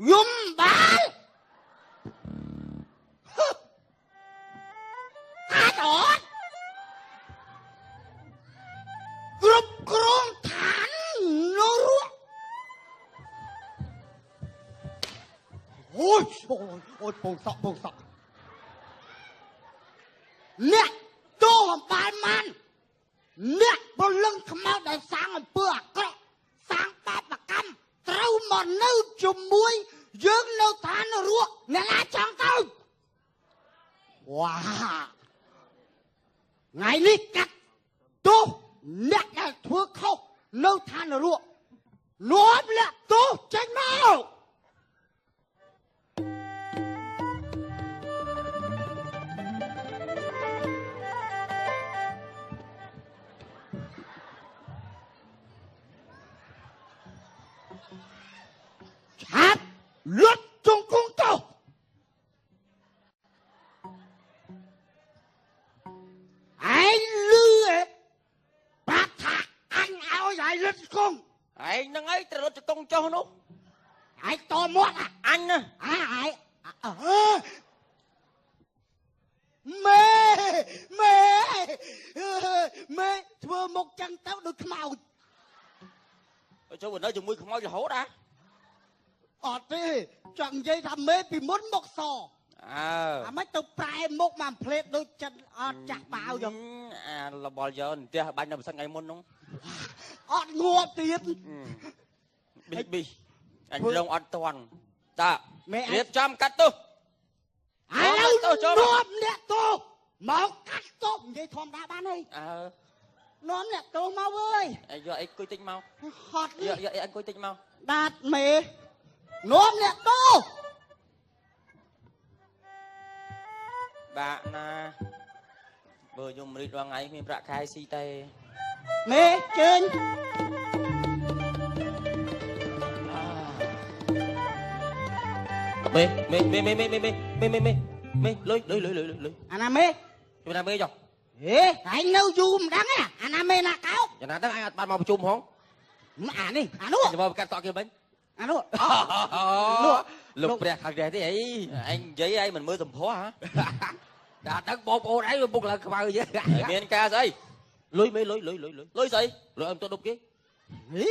យំបាលអាចអត់គ្រប់គ្រងឋាននរកអូយពងសក់អ្នកតោអំបាលម៉ាន់អ្នកពលឹងខ្មោចដែលសាងអំពើអាក្រក់សាងបាបកម្មត្រូវមកនៅជាមួយយើងនៅឋាននរកអ្នកណាចង់ទៅវ៉ាថ្ងៃនេះកាត់ទោសអ្នកដែលធ្វើខុសនៅឋាននរកនាំលាក់ទោសចេញមកឆាប់លុតជង្គង់ទៅឯងលឺបាត់ថាអញឲ្យឯងលុតជង្គង់ឯងហ្នឹងអីត្រូវរត់ជង្គង់ចុះនោះឯងតមាត់អញណាឯងមេធ្វើមុខចឹងទៅដូចខ្មោចចូលនៅជាមួយខ្មោចរហូតអត់ទេចង់និយាយថាមេពីមុនមុខសអាមិនទៅប្រែមុខមកផ្លេតដូចចិត្តអត់ចាស់បាវចឹងអាលបលយកផ្ទះបាញ់នៅប្រសិនថ្ងៃមុននោះអត់ងាប់ទៀតប៊ីអញរងអត់តាន់តារៀបចំកាត់ទោសឥឡូវនាំអ្នកទោសមកកាត់ទោសនិយាយធម្មតាបានហើយនាំអ្នកទោសមកអើយយកអីអង្គុយតិចមកហត់យកអីអង្គុយតិចមកដាត់មេនាំអ្នកទោសបាក់ណាបើខ្ញុំរីករាល់ថ្ងៃមានប្រាក់ខែស៊ីទេមេជើញមេលុយអាណាមេជួយណាមេចុះហេឯងនៅយូរមិនដឹងទេអាណាមេណាកោយ៉ាងណាទៅឯងអត់បានមកប្រជុំហងអានេះអានោះមកកាត់តក់គេវិញអានោះលោកព្រះខាងនេះទេអីឯងនិយាយឯងមិនមើលសម្ផស្សហ៎ដល់ដឹងបងប្អូនឯងពុកឡើងខ្មៅយើមានការស្អីលុយមេលុយស្អីលុយអឹមទៅដប់គេហី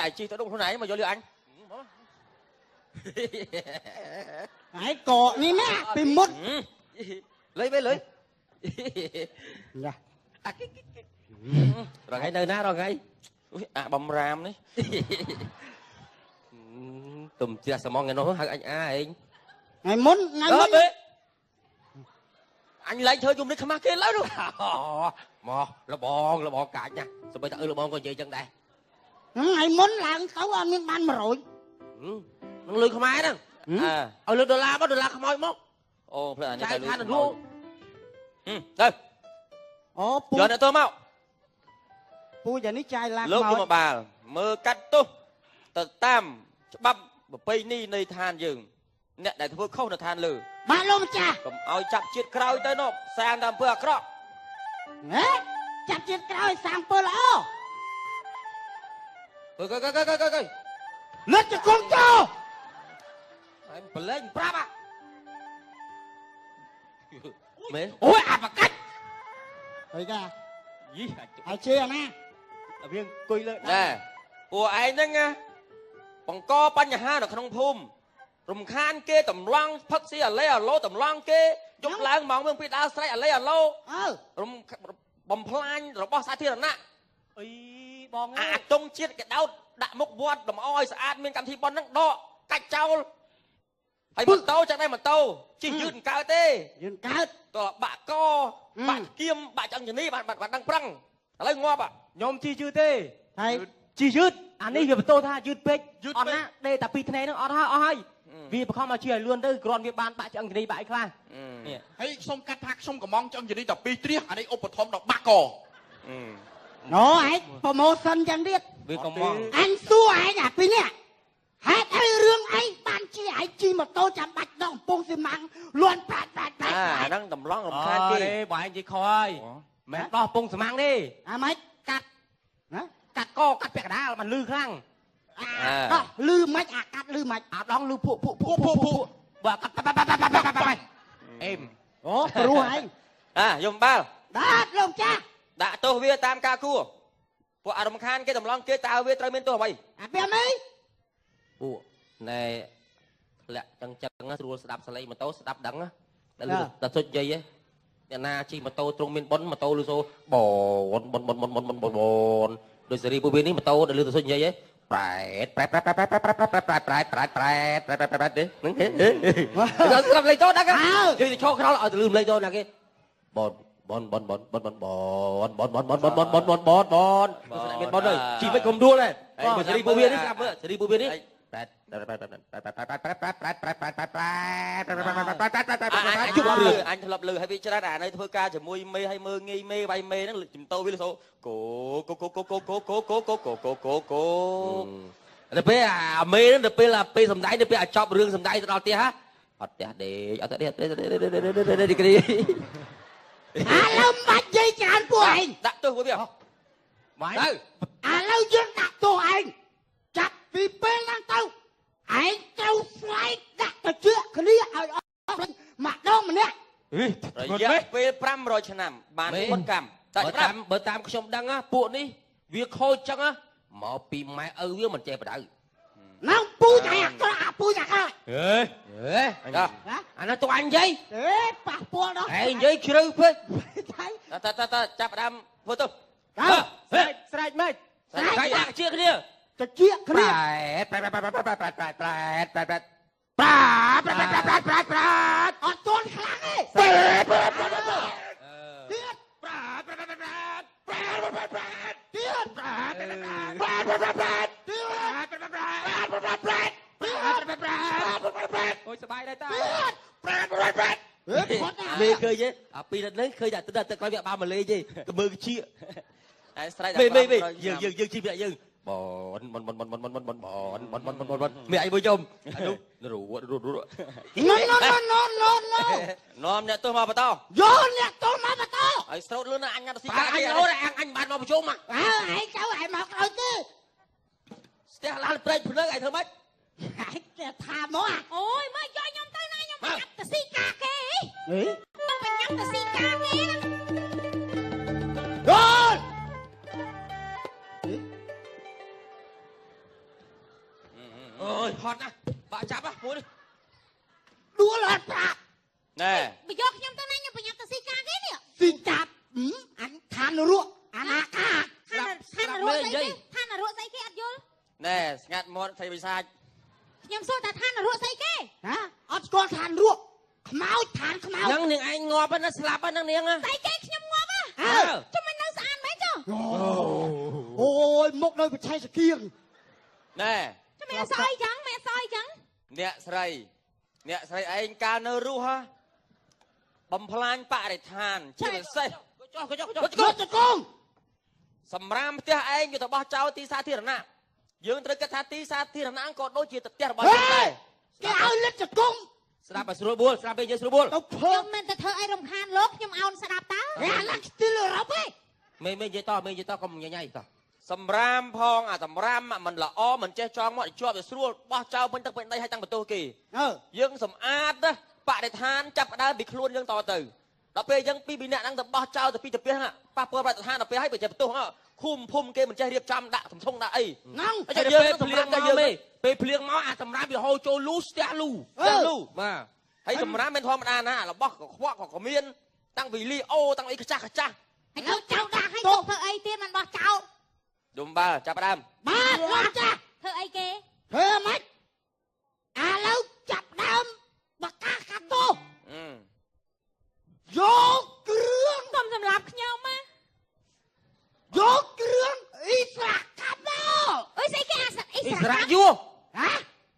អាយជីទៅដប់ខ្លួនឯងមកយកលុយអញឯងកកនេះណាពីមុតលុយមេលុយយ៉ារងថ្ងៃនៅណារងថ្ងៃអាបំរាមនេះទុំជះសមងឯនោះហៅអញអាឯងថ្ងៃមុនអញឡើងធ្វើជុំនេះខ្មាស់គេឡើយនោះមកលបងកាច់ណាសម្បីតែលបងក៏និយាយចឹងដែរថ្ងៃមុនឡើងទៅអត់មានបាន100នឹងលុយខ្មែរហ្នឹងឲ្យលុយដុល្លារមកដុល្លារខ្មោចមកអូផ្លែអានេះទៅលុយខាននោះទៅអូពូយកអ្នកទោសមកពូយ៉ាងនេះចាយឡាលោកមកបាលមើលកាត់ទោសទៅតាមច្បាប់ប្រពៃណីនៃឋានយើងអ្នកដែលធ្វើខុសនៅឋានលើបាទលោកម្ចាស់កុំឲ្យចាប់ជាតិក្រោយទៅនោះសាងតែអំពើអាក្រក់ហេចាប់ជាតិក្រោយសាងអំពើល្អលុតជង្គង់ទៅអញប្រឡែងប្រាប់មែនអូយអាបកាច់អីកាយីឲ្យជឿអាណាវាអង្គុយលើដែរពួកឯងហ្នឹងណាបង្កបញ្ហានៅក្នុងភូមិរំខានគេតម្លង់ផឹកស៊ីអាឡេអាឡូតម្លង់គេយប់ឡើងម៉ោងពីដើរស្រែកអាឡេអាឡូបំផ្លាញរបស់សាធារណៈអីបងអាតុងជាតិគេដោតដាក់មុខវត្តលម្អឲ្យស្អាតមានកម្មវិធីប៉ុនហ្នឹងដកកាច់ចោលហើយម៉ូតូចឹងដែរម៉ូតូជិះយឺតកើតទេយឺតកើតតើបាក់កបាក់គៀមបាក់ចង្ចនីបានដឹងប្រឹងឥឡូវងាប់ខ្ញុំជិះយឺតទេហើយជិះយឺតអានេះវាបន្ទោថាយឺតពេកអត់ណាដេតែ2ថ្ងៃហ្នឹងអត់ហើយវាបខំមកជិះឲ្យលឿនទៅគ្រាន់វាបានបាក់ចង្ចនីបាក់ឯខ្លះនេះហើយខ្ញុំកាត់ថាខ្ញុំកំងចង្ចនីតែ2ទ្រាសអានេះឧបត្ថម្ភដល់បាក់កណូឯងប្រម៉ូសិនចឹងទៀតវាកំងអញសួរឯងអាពីនេះហេតុអីរឿងអីបានជាឯងជិះម៉ូតូចាំបាច់ដល់កំពង់ស៊ីម៉ាំងលន់ប្រាត់អាហ្នឹងតម្លង់រំខានគេបើឯងជិះខុសហើយ แม่ต่อปงสมังดิ mấy cắt กัดก็กัดแปะกระดามันลือครั้ง đó lư mấy cắt lư mấy อาบลองลือผู้ว่ากัดไปเอ็ม ố ru anh យំបាល់ đó lông cha ដាក់ទោសវាតាមការគួរពួកអារំខានគេតម្លងគេតើវាត្រូវមានទោសអ្វី bia mấy ពួកណែធ្លាក់ចឹងស្រួលស្ដាប់សលេងម៉ូតូស្ដាប់ដឹងតែលឺតែសុចយាយអ្នកណាជិះម៉ូតូត្រង់មានប៉ុនម៉ូតូលឺសូបនដោយសេរីពួកវានេះម៉ូតូដែលលឺតែសុចយាយប្រែតហ្នឹងគេស្ដាប់លេងតោដឹងជួយទៅឈរក្រោលឲ្យទៅលឺលេងតោណាគេបនមានបនហើយជីវិតកុំដួលដែរសេរីពួកវានេះស្ដាប់មើលសេរីពួកវានេះជុំរឿងអញធ្លាប់លើឲ្យវាច្រើនអានៅធ្វើការជាមួយមេឲ្យមើងងាយមេវាយមេហ្នឹងជំតោវាសូគោដល់ពេលអាមេហ្នឹងដល់ពេលសំដែងដល់ពេលអាចប់រឿងសំដែងទៅដល់ផ្ទះហ่ะអត់ផ្ទះដេកអត់ផ្ទះដេកគ្រីlâm bạch dây chán của anh ដាក់ទោសវាបាយទៅ lâu dương đặt tổ anh chặt vì bên đang tao anh tao xoay đặt từ trước cái đi ở mặt đâu mà nè រយៈពេល500ឆ្នាំបានមុនកម្មតែបើតាមខ្ញុំដឹងណាពួកនេះវាខូចចឹងណាមកពីម៉ែឪវាមិនចេះបដៅ nông pu chạy pu chạy à អានោះទៅអញនិយាយ ê bà bùa đó ឯងនិយាយជ្រៅពេក thấy តើចាប់ដើមធ្វើទៅ đâu ស្រេចម៉េច ស្រែកដាក់ជាគ្នា từ trước cái đi អត់ទាន់ខ្លាំងទេអូយសบายដែរតា មេឃើញទេអាពីរនេះឃើញតែទឹកក្រោយវាបានមកលេងទេទៅមើលជាឯស្រែកមេយើងជីវាយើងបនមានអីមួយយំអានោះនាំអ្នកទោះមកបន្ត vô nè tôi mà bà to ហើយស្រោតលឿនអញញ៉ាំស៊ី បា កា អញលោអញបានមកប្រជុំមក anh cháu aiមកrồi chứ ស្ទះឡានព្រែកភ្លើងឯងធ្វើម៉េច anh thà mó à អូយមកយកខ្ញុំទៅណាខ្ញុំប្រញាប់ទៅស៊ីកាគេអី Ê? ខ្ញុំប្រញាប់ទៅស៊ីកាគេ rồi អូយហត់ណាស់បាក់ចាប់ណាមួយនេះ đua lên bạc ណែ មកយកខ្ញុំទៅណាខ្ញុំប្រញាប់ទៅស៊ីកាគេនេះ xin chạp anh than ruộng anh à ca ឋានរកស្អីគេឋានរកស្អីគេអត់យល់ ណែស្ងាត់មាត់ស្អីវិសាច ខ្ញុំសួរថាឋានរកស្អីគេ hả anh con than ruộng khmau than khmau ហ្នឹងនាងឯងងាប់ណាស្លាប់ហ្នឹងនាង ស្អីគេខ្ញុំងាប់ហ៎ à ខ្ញុំមិននៅស្អាតមែនចុះ ôi một nơi bị thay sự kiêng ណែ ខ្ញុំមិនអត់សអីចឹងមិនអត់សអីចឹង អ្នកស្រីឯងកាលនៅរស់ហ่ะបំផ្លាញបរិស្ថានជាពិសេសចុះ con cho con សម្រាមផ្ទះឯងយកទៅបោះចោលទីសាធារណៈយើងត្រូវគិតថាទីសាធារណៈក៏ដូចជាផ្ទះរបស់យើងដែរ cái áo lết cho con ស្ដាប់ឲ្យស្រួលបួលស្ដាប់ពេលយើងស្រួលបួល tao ខ្ញុំ phơm មិនទៅធ្វើអីរំខានលោកខ្ញុំអោនស្ដាប់តើ nè lắc still rập ấy មេនិយាយតកុំញញ៉ៃតសម្រាមផងអាសម្រាមមិនល្អមិនចេះចងមកជាប់វាស្រួលបោះចោលពេញទឹកពេញដីឲ្យតាំងបន្ទោសគេ យើងសម្អាតណាបរិស្ថានចាប់ដើមពីខ្លួនយើងតទៅដល់ពេលយើងពីអ្នកហ្នឹងទៅបោះចោលទៅពីទៅផ្ទះប៉ះពាល់បរិស្ថានដល់ពេលឲ្យបើចេះបន្ទោសឃុំភូមិគេមិនចេះរៀបចំដាក់ធំដាក់អី nóng តែយើងភ្លៀងមកយើងពេលភ្លៀងមកអាសម្រាប់វាហូរចូលលូស្ទះលូបាទហើយសម្រាប់មិនធម្មតាណារបស់ក៏ខ្វក់ក៏មានតាំងពីលីអូតាំងអីខ្ចាស់ ហើយកូនចៅដាក់ឲ្យទុកធ្វើអីទៀតមិនបោះចោល ដុំបាល់ចាប់ដើម ba lo cha ធ្វើអីគេ thế mấy à lâu chặt đâm bạc ca cà tô vô krương ខ្ញុំសម្រាប់ខ្ញុំណា vô krương ý sạc cà tô អើយស្អីគេអាអ៊ី អ៊ី ស្រា ស្រា អែល យូ hả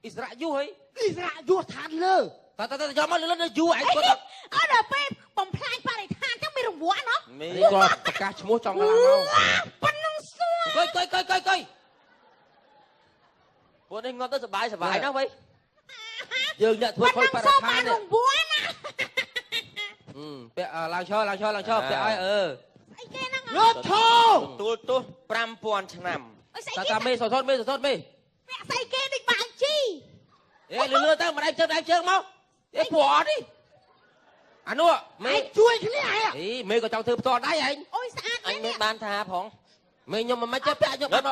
អ៊ីស្រាយូហើយ ý sạc vô than lơ តើយកមកលឿនយូឯងគាត់ អត់ដល់ពេលបំផ្លាញបរិស្ថានចឹងមានរង្វាន់ហ៎ មានគាត់ប្រកាសឈ្មោះចង់ឡើងមក ប៉ុណ្ណឹងសួរ កុយពួកនេះងត់ទៅសบายណាស់វ៉ៃយើងអ្នកធ្វើខុសបរិស្ថាន រង្វាន់ណា ពាក់ឡើងឈរពាក់ឲ្យ យកឈោ ទទួលទោស5000ឆ្នាំ អើស្អី តា គេ កាមេសោតមេសោតមេ ពាក់ស្អីគេដូចបាក់ជី អេលឿនទៅមិនដៃជើងមកអេព្រោះអត់នេះអានោះ ឯ មេ ងជួយគ្នាឯង អីមេក៏ចង់ធ្វើផ្ទាល់ដៃឯង អូយស្អាត អញ ណាស់ មានបានថាផង មេខ្ញុំមិនចេះពាក់ខ្ញុំអត់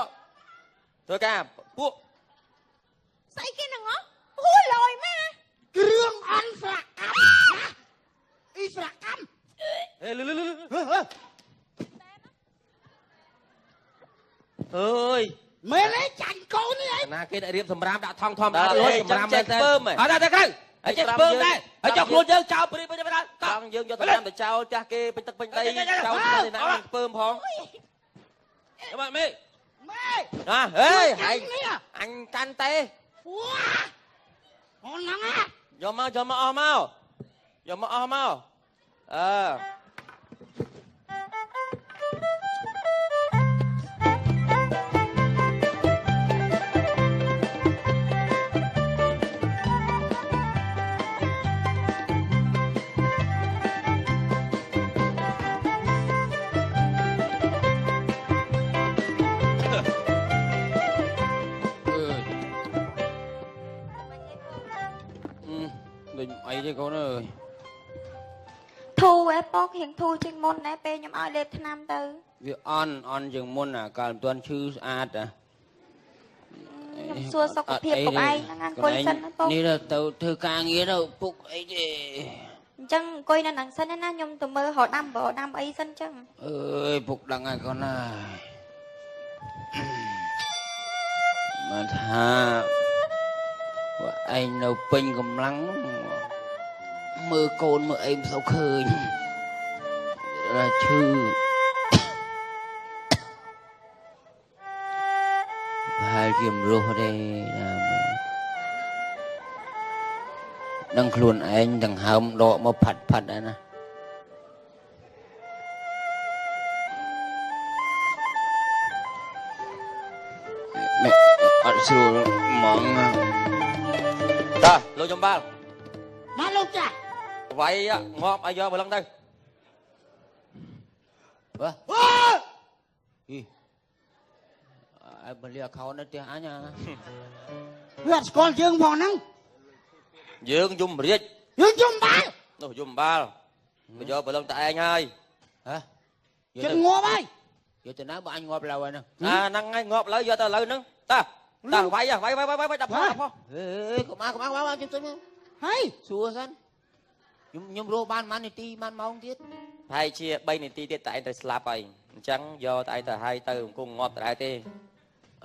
ធ្វើការពួក ស្អីគេហ្នឹងហ៎អូលយម៉ា គ្រឿងអន្តរកម្មអ៊ីស្រកម្ម អេលឿន ហឺ អើយ មែនទេចាញ់កូននេះឯង ណាគេដាក់រៀបសម្រាប់ដាក់ថងធម្មតាលុយសម្រាប់មែនទេអត់ទៅក្រៅហើយចេះពើដែរហើយចុះខ្លួនយើងចោលព្រីទៅដល់ ចង់យើងយកសម្រាប់ទៅចោលផ្ទះគេពេញទឹកពេញដីចោលទៅណាមិនខ្ពើមផង បាទមេ ម៉ែ ណាហេហែង នេះ អញកាន់ទេ វ៉ាអូនហ្នឹងហ៎ យកមកយកមកអស់មកយកមកអស់មកអឺ ដូចអីទេកូនអើយ ធូឯប៉ករៀងធូជាងមុនដែរពេលខ្ញុំឲ្យលេបថ្នាំទៅ វាអន់ជាងមុនអាកាលមិនទាន់ឈឺស្អាតអា ខ្ញុំសួរសុខភាពកុំឯងហ្នឹងអង្គុយសិនណាប៉ក នេះទៅធ្វើការងារទៅពុកអីទេ អញ្ចឹងអង្គុយនៅហ្នឹងសិនណាខ្ញុំទៅមើលរកដាំអីសិនអញ្ចឹង អើយពុកដឹងហើយកូនណាមកថាว่าឯងនៅពេញកម្លាំងមើលកូនមើលអីមិនសូវឃើញតែឈឺប្រហែលជាមរស់ទេណាដឹងខ្លួនឯងដង្ហើមដកមកផាត់ហើយណាមេអត់ស្រួលហ្មង តើលោកចំបាល់ មកលោកចា វាយងាប់ឲ្យយកប្រឡងទៅ បើ អូ អីអើបលីខោនៅផ្ទះអញ វាអត់ស្គាល់យើងផងហ្នឹង យើងយំរាជ យើងជុំបាល់ នោះយំបាល់មកយកប្រឡងតែឯងហើយ ហ៎ ជិតងាប់ហើយ យកទៅណាបើអញងាប់ឡើយហ្នឹង ហ្នឹងហើយងាប់លើយកទៅលើហ្នឹងតើវាយដាក់ផង អេកុំមកជិះទៅមក ហើយ សួរសិនខ្ញុំរស់បានប៉ុន្មាននាទីប៉ុន្មានម៉ោងទៀត ហើយជា3នាទីទៀតតែឯងទៅស្លាប់ហើយអញ្ចឹងយកតែឯងទៅហើយទៅអង្គុំងាប់តែទេ ឥ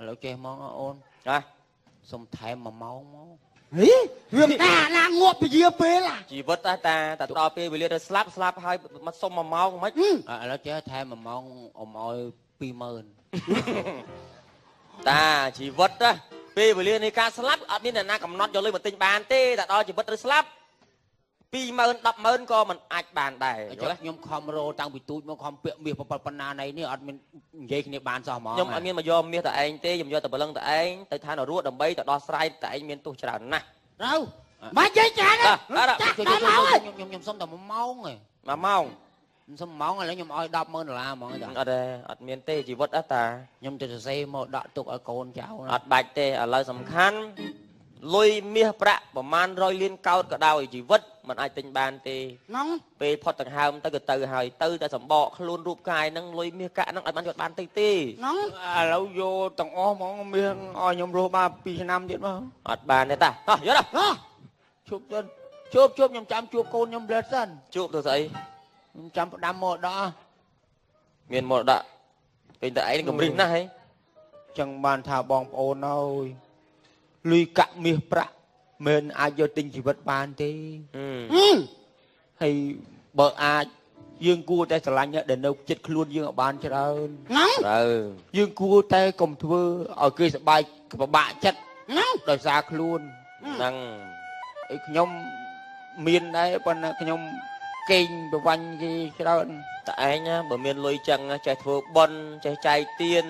ឡូវចេះហ្មងអូន ណា សុំថែម1ម៉ោងមក ហីវាមិនថាណាងាប់ពជាពេលហ่ะ ជីវិតតាដល់ពេលវេលាទៅស្លាប់ហើយមកសុំ1ម៉ោងមិន ឥឡូវចេះថែម1ម៉ោងអមឲ្យ 20000 តាជីវិតណាពេលវេលានៃការស្លាប់អត់មានអ្នកណាកំណត់យកលុយមកទិញបានទេតែដល់ជីវិតឬស្លាប់ 20000 100000ក៏មិនអាចបានដែរយល់ទេ ខ្ញុំខំរោតាំងពីទូចមកខំពាក់មាសប៉ុណ្ណាណៃនេះអត់មាននិយាយគ្នាបានសោះហ្មង ខ្ញុំអត់មានមកយកមាសតែឯងទេខ្ញុំយកតែប្រឡឹងតែឯងទៅឋាននរកដើម្បីទៅដោះស្រាយតែឯងមានទោសច្រើនណាស់ ទៅមកនិយាយច្រើន អត់ ខ្ញុំសុំតែ1ម៉ោងឯង 1ម៉ោង ខ្ញុំសុំ1ម៉ោងឥឡូវខ្ញុំឲ្យ$100000ហ្មងតា អត់ទេអត់មានទេជីវិតតា ខ្ញុំទៅសរសេរមកដាក់ទុកឲ្យកូនចៅ អត់បាច់ទេឥឡូវសំខាន់លុយមាសប្រាក់ប្រមាណ100លានកោតក៏ដោយជីវិតមិនអាចទិញបានទេ ហ្នឹង ពេលផុតដង្ហើមទៅក៏ទៅហើយទៅតែសម្បកខ្លួនរូបកាយហ្នឹងលុយមាសកាក់ហ្នឹងអត់បានយកបានទេ ហ្នឹង ឥឡូវយកទាំងអស់ហ្មងមាសឲ្យខ្ញុំរស់បាន2ឆ្នាំទៀតមក អត់បានទេតាអោះយកទៅ ជួបទៅជួបខ្ញុំចាំជួបកូនខ្ញុំលេតសិន ជួបទៅស្អី ខ្ញុំចាំផ្ដាំមកដល់ មានមរតកពេលតែឯងកំរិះណាស់ហី ចឹងបានថាបងប្អូនអើយលុយកាក់មាសប្រាក់មិនអាចយកទិញជីវិតបានទេហើយបើអាចយើងគួរតែស្រឡាញ់ដែលនៅចិត្តខ្លួនយើងឲ្យបានច្រើន ហ្នឹង ត្រូវ យើងគួរតែកុំធ្វើឲ្យគេសប្បាយពិបាកចិត្ត ហ្នឹង ដោយសារខ្លួន ហ្នឹង អីខ្ញុំមានដែរប៉ុន្តែខ្ញុំកេងប្រវាញ់គេច្រើន តែឯងណាបើមានលុយចឹងចេះធ្វើបុណ្យចេះចែកទាន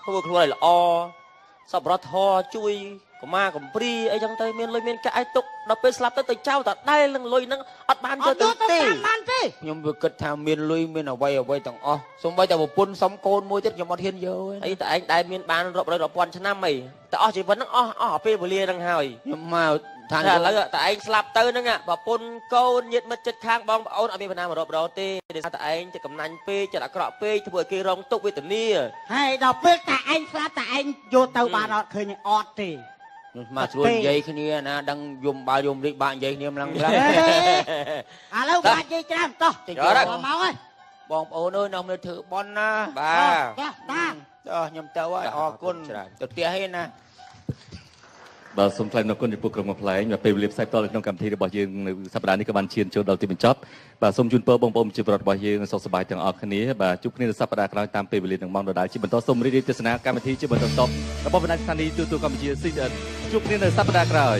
ធ្វើខ្លួនឲ្យល្អសប្បុរសធម៌ជួយកុមារកំព្រីអីចឹងទៅមានលុយមានកាក់ឲ្យទុកដល់ពេលស្លាប់ទៅចោលតែដែលនឹងលុយហ្នឹងអត់បានយកទៅទេ បានទេ ខ្ញុំវាគិតថាមានលុយមានអ្វីទាំងអស់សូម្បីតែប្រពន្ធសុំកូនមួយទៀតខ្ញុំអត់ហ៊ានយកទេ អីតែឯងដែលមានបានរាប់រយរាប់ពាន់ឆ្នាំអីតែអស់ជីវិតហ្នឹងអស់ពេលវេលាហ្នឹងហើយ ខ្ញុំមកថា តែឥឡូវតែឯងស្លាប់ទៅហ្នឹងប្រពន្ធកូនញាតិមិត្តចិត្តខាងបងប្អូនអត់មានបណ្ណាមករាប់រយទេតែឯងចិត្តកំណាញ់ពេកចិត្តអាក្រក់ពេកធ្វើឲ្យគេរងទុក្ខវេទនា ហើយដល់ពេលតែឯងស្លាប់តែឯងយកទៅបានអត់ឃើញអត់ទេ មកស្រួលនិយាយគ្នាណាដឹងយំបាល់យំរីកបាក់និយាយគ្នាម្លងម្លង ឥឡូវបាច់និយាយច្រើនតោះមកហើយ បងប្អូនអើយនាំគ្នាធ្វើបន់ណា បាទ ចាតា ខ្ញុំទៅហើយអរគុណទៅផ្ទះឯណា បាទសូមថ្លែងអំណរគុណចំពោះក្រុមកំប្លែងvàពេលវេលាផ្សាយផ្ទាល់នៅក្នុងកម្មវិធីរបស់យើងនៅសប្តាហ៍នេះក៏បានឈានចូលដល់ទីបញ្ចប់បាទសូមជូនពរបងប្អូនជាប្រដ្ឋរបស់យើងសុខសប្បាយទាំងអស់គ្នាបាទជួបគ្នានៅសប្តាហ៍ក្រោយតាមពេលវេលានឹងម៉ោងដដែលជាបន្តសូមរីករាយទស្សនាកម្មវិធីជាបន្តបន្តរបស់បណ្ដាញស្ថានីយ៍ទូទៅកម្ពុជា CN ជួបគ្នានៅសប្តាហ៍ក្រោយ